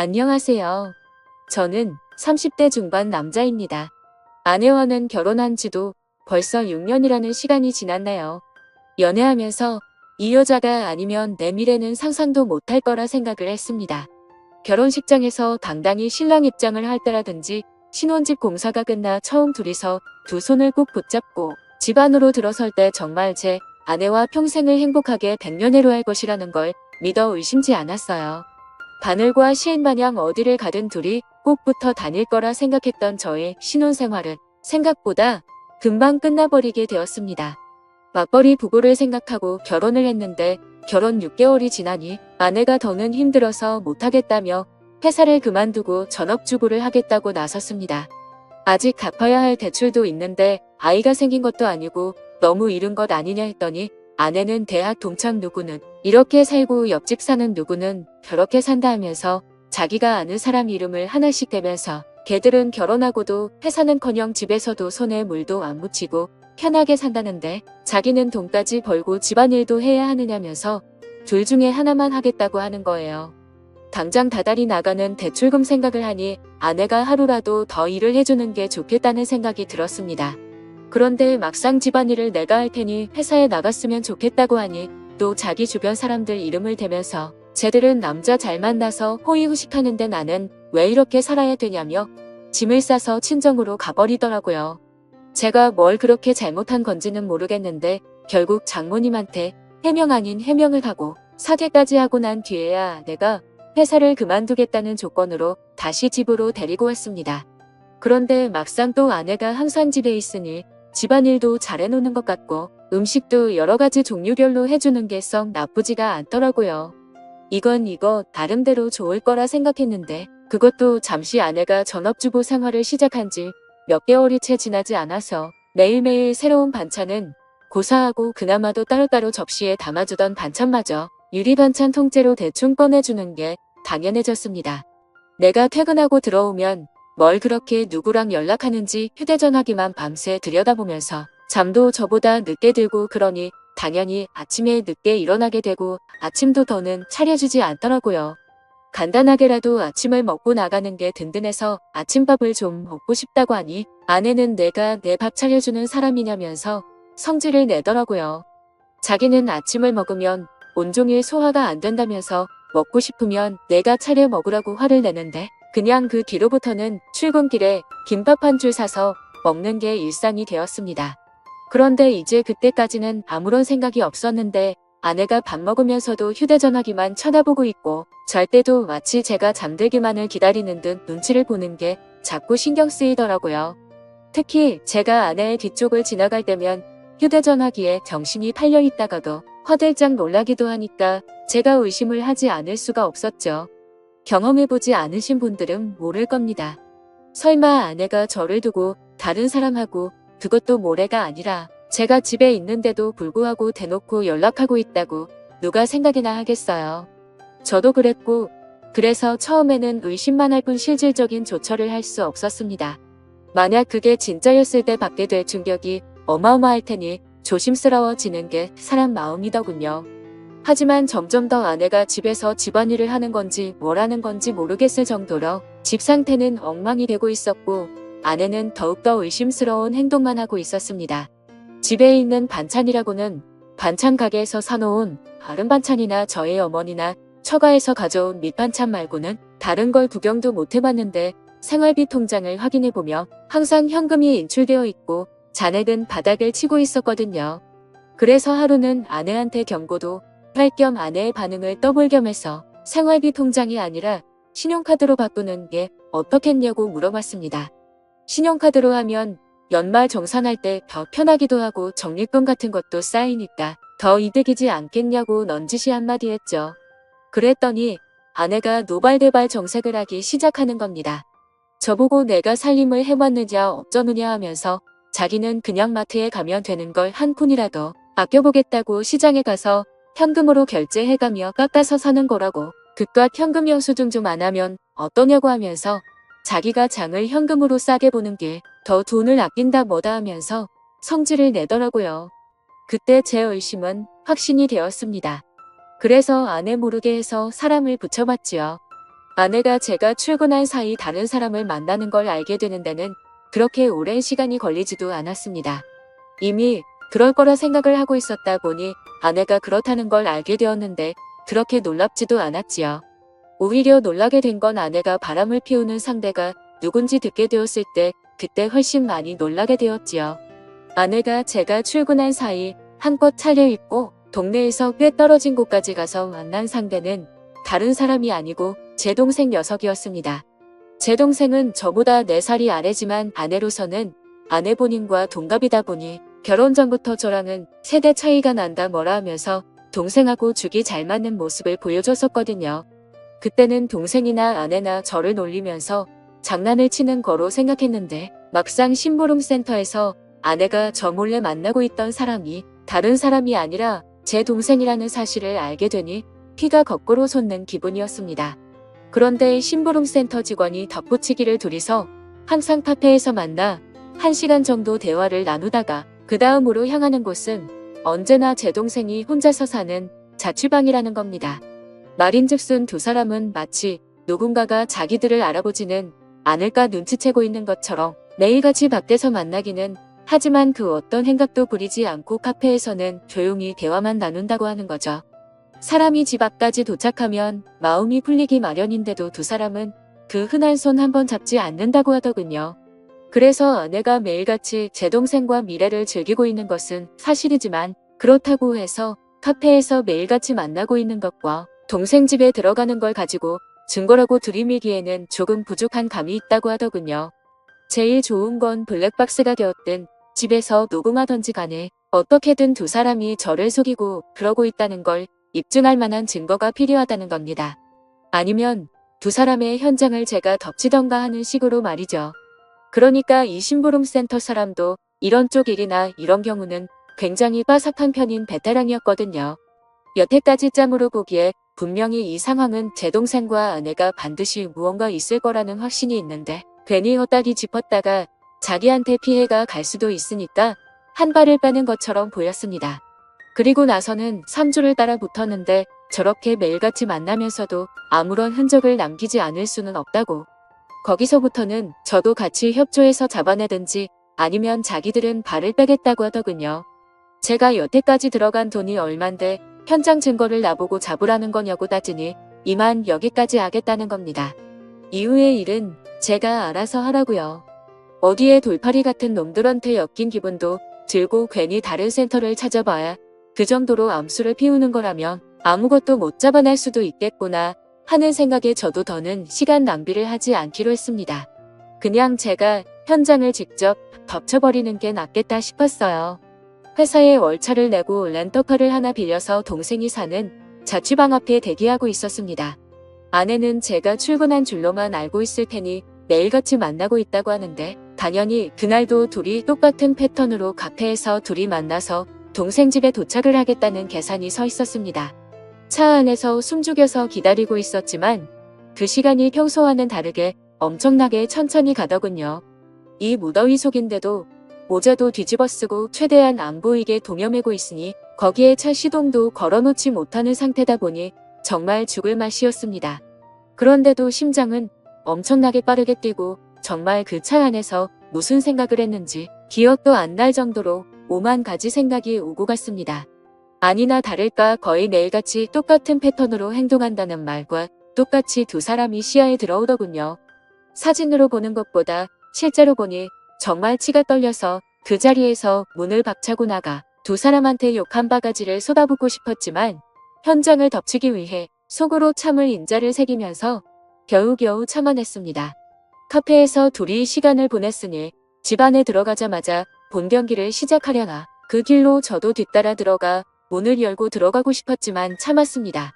안녕하세요. 저는 30대 중반 남자입니다. 아내와는 결혼한 지도 벌써 6년이라는 시간이 지났네요. 연애하면서 이 여자가 아니면 내 미래는 상상도 못할 거라 생각을 했습니다. 결혼식장에서 당당히 신랑 입장을 할 때라든지 신혼집 공사가 끝나 처음 둘이서 두 손을 꼭 붙잡고 집 안으로 들어설 때 정말 제 아내와 평생을 행복하게 백년해로 할 것이라는 걸 믿어 의심치 않았어요. 바늘과 시인 마냥 어디를 가든 둘이 꼭 붙어 다닐 거라 생각했던 저의 신혼생활은 생각보다 금방 끝나버리게 되었습니다. 맞벌이 부부를 생각하고 결혼을 했는데 결혼 6개월이 지나니 아내가 더는 힘들어서 못하겠다며 회사를 그만두고 전업주부를 하겠다고 나섰습니다. 아직 갚아야 할 대출도 있는데 아이가 생긴 것도 아니고 너무 이른 것 아니냐 했더니 아내는 대학 동창 누구는 이렇게 살고 옆집 사는 누구는 저렇게 산다 하면서 자기가 아는 사람 이름을 하나씩 대면서 걔들은 결혼하고도 회사는커녕 집에서도 손에 물도 안 묻히고 편하게 산다는데 자기는 돈까지 벌고 집안일도 해야 하느냐면서 둘 중에 하나만 하겠다고 하는 거예요. 당장 다달이 나가는 대출금 생각을 하니 아내가 하루라도 더 일을 해주는 게 좋겠다는 생각이 들었습니다. 그런데 막상 집안일을 내가 할 테니 회사에 나갔으면 좋겠다고 하니 또 자기 주변 사람들 이름을 대면서 쟤들은 남자 잘 만나서 호의호식하는데 나는 왜 이렇게 살아야 되냐며 짐을 싸서 친정으로 가버리더라고요. 제가 뭘 그렇게 잘못한 건지는 모르겠는데 결국 장모님한테 해명 아닌 해명을 하고 사죄까지 하고 난 뒤에야 내가 회사를 그만두겠다는 조건으로 다시 집으로 데리고 왔습니다. 그런데 막상 또 아내가 항상 집에 있으니 집안일도 잘해놓는 것 같고 음식도 여러 가지 종류별로 해주는 게 썩 나쁘지가 않더라고요. 이거 나름대로 좋을 거라 생각했는데 그것도 잠시 아내가 전업주부 생활을 시작한 지 몇 개월이 채 지나지 않아서 매일매일 새로운 반찬은 고사하고 그나마도 따로따로 접시에 담아주던 반찬마저 유리반찬 통째로 대충 꺼내주는 게 당연해졌습니다. 내가 퇴근하고 들어오면 뭘 그렇게 누구랑 연락하는지 휴대전화기만 밤새 들여다보면서 잠도 저보다 늦게 들고 그러니 당연히 아침에 늦게 일어나게 되고 아침도 더는 차려주지 않더라고요. 간단하게라도 아침을 먹고 나가는 게 든든해서 아침밥을 좀 먹고 싶다고 하니 아내는 내가 내 밥 차려주는 사람이냐면서 성질을 내더라고요. 자기는 아침을 먹으면 온종일 소화가 안 된다면서 먹고 싶으면 내가 차려 먹으라고 화를 내는데 그냥 그 뒤로부터는 출근길에 김밥 한 줄 사서 먹는 게 일상이 되었습니다. 그런데 이제 그때까지는 아무런 생각이 없었는데 아내가 밥 먹으면서도 휴대전화기만 쳐다보고 있고 잘 때도 마치 제가 잠들기만을 기다리는 듯 눈치를 보는 게 자꾸 신경 쓰이더라고요. 특히 제가 아내의 뒤쪽을 지나갈 때면 휴대전화기에 정신이 팔려 있다가도 화들짝 놀라기도 하니까 제가 의심을 하지 않을 수가 없었죠. 경험해보지 않으신 분들은 모를 겁니다. 설마 아내가 저를 두고 다른 사람하고 그것도 모레가 아니라 제가 집에 있는데도 불구하고 대놓고 연락하고 있다고 누가 생각이나 하겠어요. 저도 그랬고 그래서 처음에는 의심만 할 뿐 실질적인 조처를 할 수 없었습니다. 만약 그게 진짜였을 때 받게 될 충격이 어마어마할 테니 조심스러워지는 게 사람 마음이더군요. 하지만 점점 더 아내가 집에서 집안일을 하는 건지 뭘 하는 건지 모르겠을 정도로 집 상태는 엉망이 되고 있었고 아내는 더욱더 의심스러운 행동만 하고 있었습니다. 집에 있는 반찬이라고는 반찬 가게에서 사놓은 다른 반찬이나 저희 어머니나 처가에서 가져온 밑반찬 말고는 다른 걸 구경도 못 해봤는데 생활비 통장을 확인해보며 항상 현금이 인출되어 있고 잔액은 바닥을 치고 있었거든요. 그래서 하루는 아내한테 경고도 할 겸 아내의 반응을 떠볼 겸해서 생활비 통장이 아니라 신용카드로 바꾸는 게 어떻겠냐고 물어봤습니다. 신용카드로 하면 연말 정산할 때 더 편하기도 하고 적립금 같은 것도 쌓이니까 더 이득이지 않겠냐고 넌지시 한마디 했죠. 그랬더니 아내가 노발대발 정색을 하기 시작하는 겁니다. 저보고 내가 살림을 해봤느냐 어쩌느냐 하면서 자기는 그냥 마트에 가면 되는 걸 한 푼이라도 아껴보겠다고 시장에 가서 현금으로 결제해가며 깎아서 사는 거라고 그깟 현금 영수증 좀 안 하면 어떠냐고 하면서 자기가 장을 현금으로 싸게 보는 게 더 돈을 아낀다 뭐다 하면서 성질을 내더라고요. 그때 제 의심은 확신이 되었습니다. 그래서 아내 모르게 해서 사람을 붙여봤지요. 아내가 제가 출근한 사이 다른 사람을 만나는 걸 알게 되는 데는 그렇게 오랜 시간이 걸리지도 않았습니다. 이미 그럴 거라 생각을 하고 있었다 보니 아내가 그렇다는 걸 알게 되었는데 그렇게 놀랍지도 않았지요. 오히려 놀라게 된 건 아내가 바람을 피우는 상대가 누군지 듣게 되었을 때 그때 훨씬 많이 놀라게 되었지요. 아내가 제가 출근한 사이 한껏 차려입고 동네에서 꽤 떨어진 곳까지 가서 만난 상대는 다른 사람이 아니고 제 동생 녀석이었습니다. 제 동생은 저보다 4살이 아래지만 아내로서는 아내 본인과 동갑이다 보니 결혼 전부터 저랑은 세대 차이가 난다 뭐라 하면서 동생하고 죽이 잘 맞는 모습을 보여줬었거든요. 그때는 동생이나 아내나 저를 놀리면서 장난을 치는 거로 생각했는데 막상 심부름센터에서 아내가 저 몰래 만나고 있던 사람이 다른 사람이 아니라 제 동생이라는 사실을 알게 되니 피가 거꾸로 솟는 기분이었습니다. 그런데 심부름센터 직원이 덧붙이기를 둘이서 항상 카페에서 만나 1시간 정도 대화를 나누다가 그 다음으로 향하는 곳은 언제나 제 동생이 혼자서 사는 자취방이라는 겁니다. 말인즉슨 두 사람은 마치 누군가가 자기들을 알아보지는 않을까 눈치채고 있는 것처럼 매일같이 밖에서 만나기는 하지만 그 어떤 행각도 부리지 않고 카페에서는 조용히 대화만 나눈다고 하는 거죠. 사람이 집 앞까지 도착하면 마음이 풀리기 마련인데도 두 사람은 그 흔한 손 한번 잡지 않는다고 하더군요. 그래서 아내가 매일같이 제 동생과 미래를 즐기고 있는 것은 사실이지만 그렇다고 해서 카페에서 매일같이 만나고 있는 것과 동생 집에 들어가는 걸 가지고 증거라고 들이밀기에는 조금 부족한 감이 있다고 하더군요. 제일 좋은 건 블랙박스가 되었든 집에서 녹음하던지 간에 어떻게든 두 사람이 저를 속이고 그러고 있다는 걸 입증할 만한 증거가 필요하다는 겁니다. 아니면 두 사람의 현장을 제가 덮치던가 하는 식으로 말이죠. 그러니까 이 심부름센터 사람도 이런 쪽 일이나 이런 경우는 굉장히 빠삭한 편인 베테랑이었거든요. 여태까지 짬으로 보기에 분명히 이 상황은 제 동생과 아내가 반드시 무언가 있을 거라는 확신이 있는데 괜히 헛다리 짚었다가 자기한테 피해가 갈 수도 있으니까 한 발을 빼는 것처럼 보였습니다. 그리고 나서는 3주를 따라 붙었는데 저렇게 매일같이 만나면서도 아무런 흔적을 남기지 않을 수는 없다고. 거기서부터는 저도 같이 협조해서 잡아내든지 아니면 자기들은 발을 빼겠다고 하더군요. 제가 여태까지 들어간 돈이 얼만데 현장 증거를 나보고 잡으라는 거냐고 따지니 이만 여기까지 하겠다는 겁니다. 이후의 일은 제가 알아서 하라고요. 어디에 돌팔이 같은 놈들한테 엮인 기분도 들고 괜히 다른 센터를 찾아봐야 그 정도로 암수를 피우는 거라면 아무것도 못 잡아낼 수도 있겠구나 하는 생각에 저도 더는 시간 낭비를 하지 않기로 했습니다. 그냥 제가 현장을 직접 덮쳐버리는 게 낫겠다 싶었어요. 회사에 월차를 내고 렌터카를 하나 빌려서 동생이 사는 자취방 앞에 대기하고 있었습니다. 아내는 제가 출근한 줄로만 알고 있을 테니 매일같이 만나고 있다고 하는데 당연히 그날도 둘이 똑같은 패턴으로 카페에서 둘이 만나서 동생 집에 도착을 하겠다는 계산이 서 있었습니다. 차 안에서 숨죽여서 기다리고 있었지만 그 시간이 평소와는 다르게 엄청나게 천천히 가더군요. 이 무더위 속인데도 모자도 뒤집어 쓰고 최대한 안 보이게 동여매고 있으니 거기에 차 시동도 걸어놓지 못하는 상태다 보니 정말 죽을 맛이었습니다. 그런데도 심장은 엄청나게 빠르게 뛰고 정말 그 차 안에서 무슨 생각을 했는지 기억도 안 날 정도로 오만 가지 생각이 오고 갔습니다. 아니나 다를까 거의 매일같이 똑같은 패턴으로 행동한다는 말과 똑같이 두 사람이 시야에 들어오더군요. 사진으로 보는 것보다 실제로 보니 정말 치가 떨려서 그 자리에서 문을 박차고 나가 두 사람한테 욕 한 바가지를 쏟아붓고 싶었지만 현장을 덮치기 위해 속으로 참을 인자를 새기면서 겨우겨우 참아냈습니다. 카페에서 둘이 시간을 보냈으니 집 안에 들어가자마자 본 경기를 시작하려나 그 길로 저도 뒤따라 들어가 문을 열고 들어가고 싶었지만 참았습니다.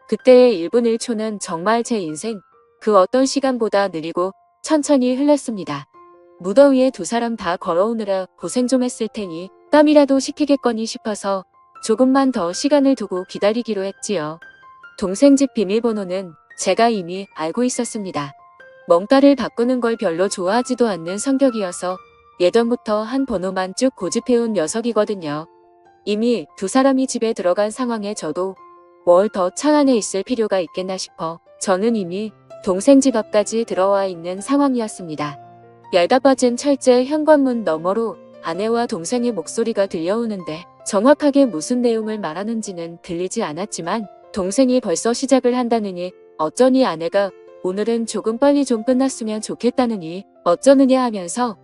그때의 1분 1초는 정말 제 인생 그 어떤 시간보다 느리고 천천히 흘렀습니다. 무더위에 두 사람 다 걸어오느라 고생 좀 했을 테니 땀이라도 식히겠거니 싶어서 조금만 더 시간을 두고 기다리기로 했지요. 동생 집 비밀번호는 제가 이미 알고 있었습니다. 뭔가를 바꾸는 걸 별로 좋아하지도 않는 성격이어서 예전부터 한 번호만 쭉 고집해온 녀석이거든요. 이미 두 사람이 집에 들어간 상황에 저도 뭘 더 차 안에 있을 필요가 있겠나 싶어 저는 이미 동생 집 앞까지 들어와 있는 상황이었습니다. 얇아빠진 철제 현관문 너머로 아내와 동생의 목소리가 들려오는데 정확하게 무슨 내용을 말하는지는 들리지 않았지만 동생이 벌써 시작을 한다느니 어쩌니 아내가 오늘은 조금 빨리 좀 끝났으면 좋겠다느니 어쩌느냐 하면서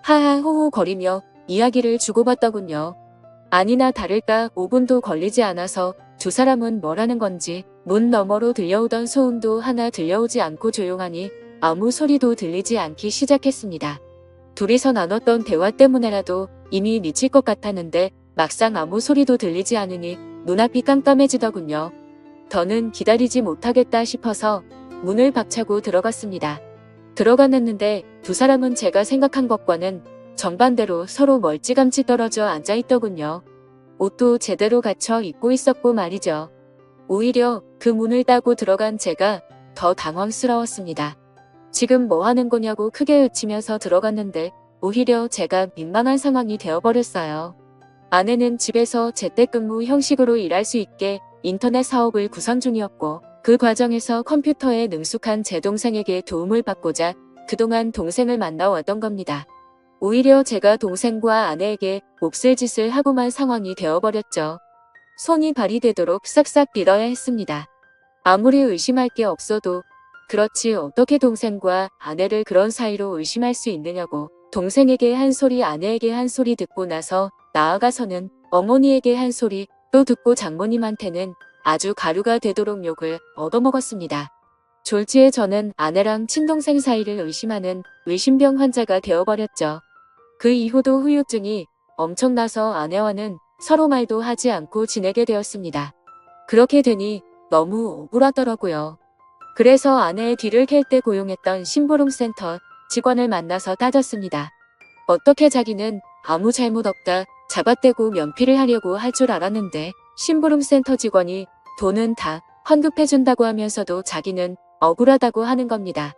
하하 호호 거리며 이야기를 주고받더군요. 아니나 다를까 5분도 걸리지 않아서 두 사람은 뭘 하는 건지 문 너머로 들려오던 소음도 하나 들려오지 않고 조용하니 아무 소리도 들리지 않기 시작했습니다. 둘이서 나눴던 대화 때문에라도 이미 미칠 것 같았는데 막상 아무 소리도 들리지 않으니 눈앞이 깜깜해지더군요. 더는 기다리지 못하겠다 싶어서 문을 박차고 들어갔습니다. 들어갔는데 두 사람은 제가 생각한 것과는 정반대로 서로 멀찌감치 떨어져 앉아있더군요. 옷도 제대로 갖춰 입고 있었고 말이죠. 오히려 그 문을 따고 들어간 제가 더 당황스러웠습니다. 지금 뭐 하는 거냐고 크게 외치면서 들어갔는데 오히려 제가 민망한 상황이 되어버렸어요. 아내는 집에서 재택근무 형식으로 일할 수 있게 인터넷 사업을 구상 중이었고 그 과정에서 컴퓨터에 능숙한 제 동생에게 도움을 받고자 그동안 동생을 만나왔던 겁니다. 오히려 제가 동생과 아내에게 몹쓸 짓을 하고만 상황이 되어버렸죠. 손이 발이 되도록 싹싹 빌어야 했습니다. 아무리 의심할 게 없어도 그렇지 어떻게 동생과 아내를 그런 사이로 의심할 수 있느냐고 동생에게 한 소리 아내에게 한 소리 듣고 나서 나아가서는 어머니에게 한 소리 또 듣고 장모님한테는 아주 가루가 되도록 욕을 얻어먹었습니다. 졸지에 저는 아내랑 친동생 사이를 의심하는 의심병 환자가 되어버렸죠. 그 이후도 후유증이 엄청나서 아내와는 서로 말도 하지 않고 지내게 되었습니다. 그렇게 되니 너무 억울하더라고요. 그래서 아내의 뒤를 캘 때 고용했던 심부름센터 직원을 만나서 따졌습니다. 어떻게 자기는 아무 잘못 없다 잡아떼고 면피를 하려고 할 줄 알았는데 심부름센터 직원이 돈은 다 환급해준다고 하면서도 자기는 억울하다고 하는 겁니다.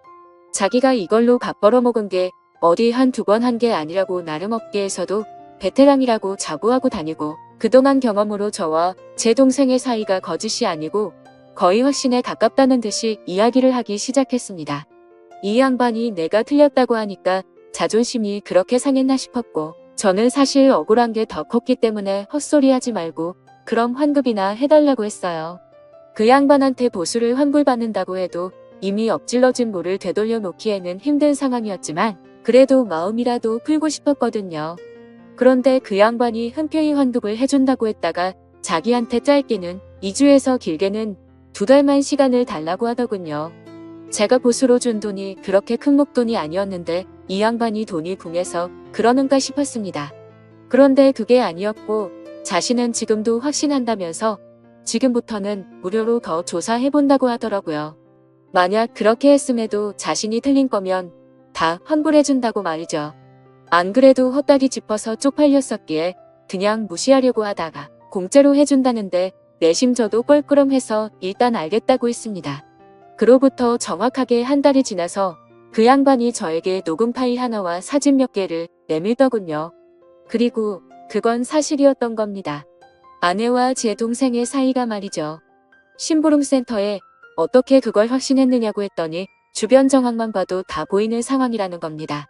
자기가 이걸로 밥 벌어먹은 게 어디 한두 번 한 게 아니라고 나름 업계에서도 베테랑이라고 자부하고 다니고 그동안 경험으로 저와 제 동생의 사이가 거짓이 아니고 거의 확신에 가깝다는 듯이 이야기를 하기 시작했습니다. 이 양반이 내가 틀렸다고 하니까 자존심이 그렇게 상했나 싶었고 저는 사실 억울한 게 더 컸기 때문에 헛소리하지 말고 그럼 환급이나 해달라고 했어요. 그 양반한테 보수를 환불받는다고 해도 이미 엎질러진 물을 되돌려 놓기에는 힘든 상황이었지만 그래도 마음이라도 풀고 싶었거든요. 그런데 그 양반이 흔쾌히 환급을 해준다고 했다가 자기한테 짧게는 2주에서 길게는 2달만 시간을 달라고 하더군요. 제가 보수로 준 돈이 그렇게 큰 목돈이 아니었는데 이 양반이 돈이 궁해서 그러는가 싶었습니다. 그런데 그게 아니었고 자신은 지금도 확신한다면서 지금부터는 무료로 더 조사해본다고 하더라고요. 만약 그렇게 했음에도 자신이 틀린 거면 다 환불해준다고 말이죠. 안 그래도 헛다리 짚어서 쪽팔렸었기에 그냥 무시하려고 하다가 공짜로 해준다는데 내심 저도 껄끄럼해서 일단 알겠다고 했습니다. 그로부터 정확하게 한 달이 지나서 그 양반이 저에게 녹음 파일 하나와 사진 몇 개를 내밀더군요. 그리고 그건 사실이었던 겁니다. 아내와 제 동생의 사이가 말이죠. 심부름센터에 어떻게 그걸 확신했느냐고 했더니 주변 정황만 봐도 다 보이는 상황이라는 겁니다.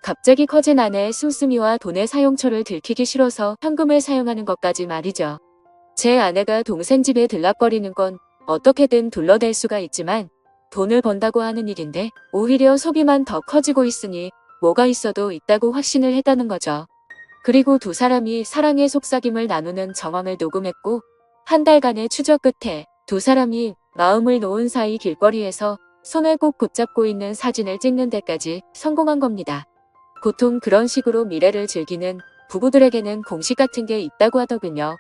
갑자기 커진 아내의 씀씀이와 돈의 사용처를 들키기 싫어서 현금을 사용하는 것까지 말이죠. 제 아내가 동생 집에 들락거리는 건 어떻게든 둘러댈 수가 있지만 돈을 번다고 하는 일인데 오히려 소비만 더 커지고 있으니 뭐가 있어도 있다고 확신을 했다는 거죠. 그리고 두 사람이 사랑의 속삭임을 나누는 정황을 녹음했고 한 달간의 추적 끝에 두 사람이 마음을 놓은 사이 길거리에서 손을 꼭 붙잡고 있는 사진을 찍는 데까지 성공한 겁니다. 보통 그런 식으로 미래를 즐기는 부부들에게는 공식 같은 게 있다고 하더군요.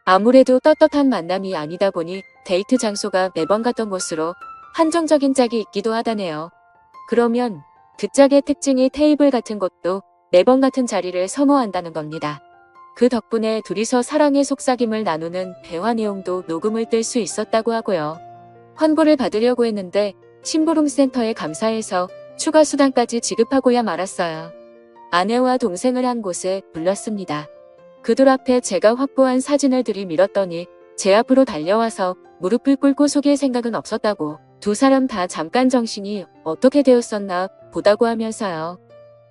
아무래도 떳떳한 만남이 아니다 보니 데이트 장소가 매번 갔던 곳으로 한정적인 짝이 있기도 하다네요. 그러면 그 짝의 특징이 테이블 같은 곳도 매번 같은 자리를 선호한다는 겁니다. 그 덕분에 둘이서 사랑의 속삭임을 나누는 대화 내용도 녹음을 뜰 수 있었다고 하고요. 환불을 받으려고 했는데 심부름센터에 감사해서 추가 수당까지 지급하고야 말았어요. 아내와 동생을 한 곳에 불렀습니다. 그들 앞에 제가 확보한 사진을 들이밀었더니 제 앞으로 달려와서 무릎을 꿇고 속일 생각은 없었다고 두 사람 다 잠깐 정신이 어떻게 되었었나 보다고 하면서요.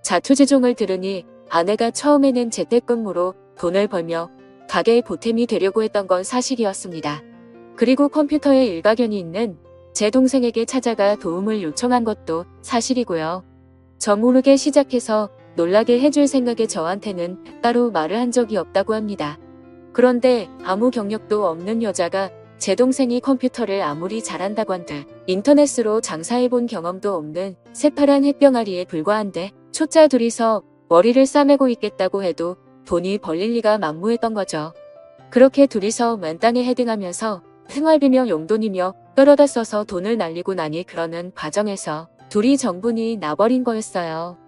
자초지종을 들으니 아내가 처음에는 재택근무로 돈을 벌며 가게의 보탬이 되려고 했던 건 사실이었습니다. 그리고 컴퓨터에 일가견이 있는 제 동생에게 찾아가 도움을 요청한 것도 사실이고요. 저 모르게 시작해서 놀라게 해줄 생각에 저한테는 따로 말을 한 적이 없다고 합니다. 그런데 아무 경력도 없는 여자가 제 동생이 컴퓨터를 아무리 잘한다고 한들 인터넷으로 장사해본 경험도 없는 새파란 햇병아리에 불과한데 초짜 둘이서 머리를 싸매고 있겠다고 해도 돈이 벌릴 리가 만무했던 거죠. 그렇게 둘이서 맨땅에 헤딩하면서 생활비며 용돈이며 끌어다 써서 돈을 날리고 나니 그러는 과정에서 둘이 정분이 나버린 거였어요.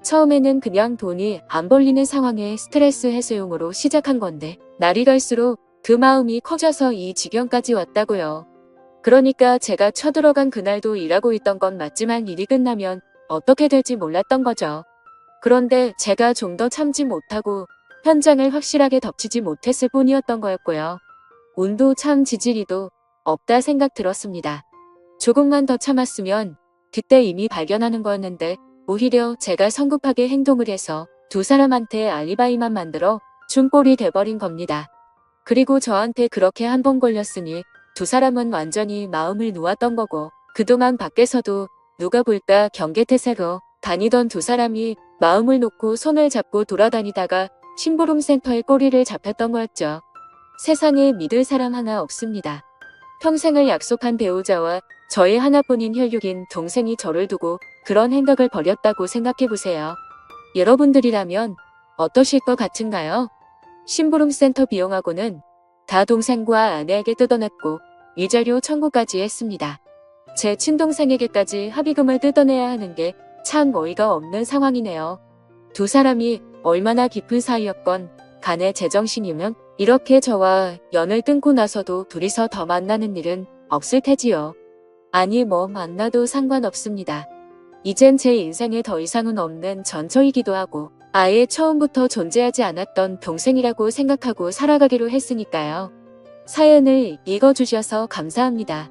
처음에는 그냥 돈이 안 벌리는 상황에 스트레스 해소용으로 시작한 건데 날이 갈수록 그 마음이 커져서 이 지경까지 왔다고요. 그러니까 제가 쳐들어간 그날도 일하고 있던 건 맞지만 일이 끝나면 어떻게 될지 몰랐던 거죠. 그런데 제가 좀 더 참지 못하고 현장을 확실하게 덮치지 못했을 뿐이었던 거였고요. 운도 참 지지리도 없다 생각 들었습니다. 조금만 더 참았으면 그때 이미 발견하는 거였는데 오히려 제가 성급하게 행동을 해서 두 사람한테 알리바이만 만들어 준 꼴이 돼버린 겁니다. 그리고 저한테 그렇게 한 번 걸렸으니 두 사람은 완전히 마음을 놓았던 거고 그동안 밖에서도 누가 볼까 경계태세로 다니던 두 사람이 마음을 놓고 손을 잡고 돌아다니다가 심부름 센터에 꼬리를 잡혔던 거였죠. 세상에 믿을 사람 하나 없습니다. 평생을 약속한 배우자와 저의 하나뿐인 혈육인 동생이 저를 두고 그런 행각을 벌였다고 생각해보세요. 여러분들이라면 어떠실 것 같은가요? 심부름센터 비용하고는 다 동생과 아내에게 뜯어냈고 위자료 청구까지 했습니다. 제 친동생에게까지 합의금을 뜯어내야 하는 게 참 어이가 없는 상황이네요. 두 사람이 얼마나 깊은 사이였건 간에 제정신이면 이렇게 저와 연을 끊고 나서도 둘이서 더 만나는 일은 없을 테지요. 아니 뭐 만나도 상관없습니다. 이젠 제 인생에 더 이상은 없는 전처이기도 하고 아예 처음부터 존재하지 않았던 동생이라고 생각하고 살아가기로 했으니까요. 사연을 읽어주셔서 감사합니다.